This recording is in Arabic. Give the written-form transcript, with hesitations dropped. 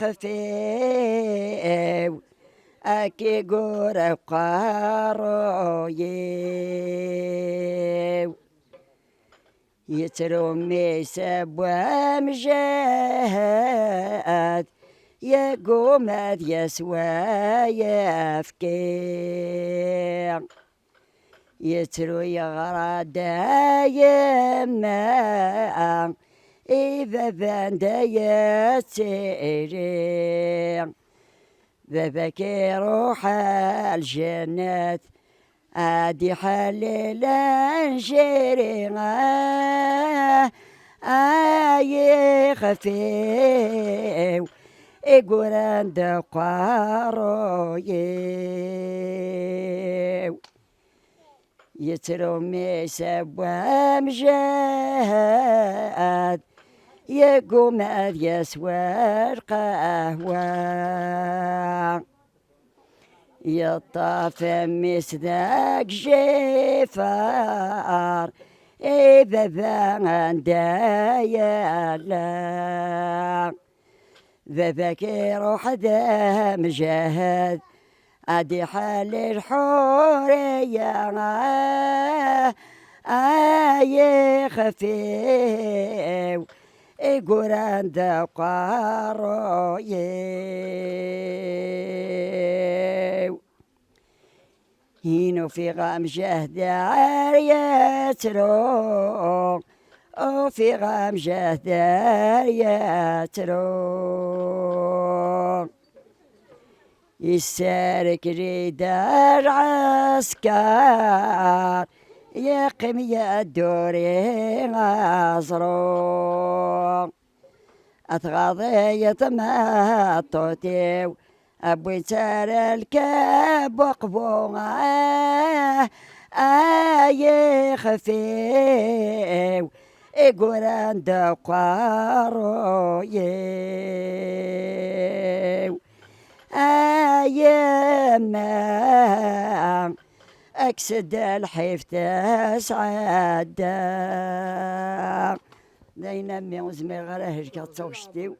خفيو أكي قرب قارويو يترمي سبوة مجاد يقوم يسوى يفكي يترو يغرى دايما إذا بند يتسيري بابك روح الجنة أدي حليلا شيري أي خفيو إقران دقارويو يترمي سبوة مجاد يقوم يسوى القهوة يطاف مسداك جفار إذا بان دايلا ذاك روح ذا مجاهد أدي حال الحورية أي خفيو إقران دقارويو هينو في غام جهد عريترو وفي غام جهد عريترو يسارك ريدار عسكر يقم يدوري غازرو أتغاضي يتمطوتيو أبوي تار الكاب وقبوغا أي خفيو إقران دقارويو أيما أكسد الحيف تسعد داينا مي وزمي غير هجا توشتيو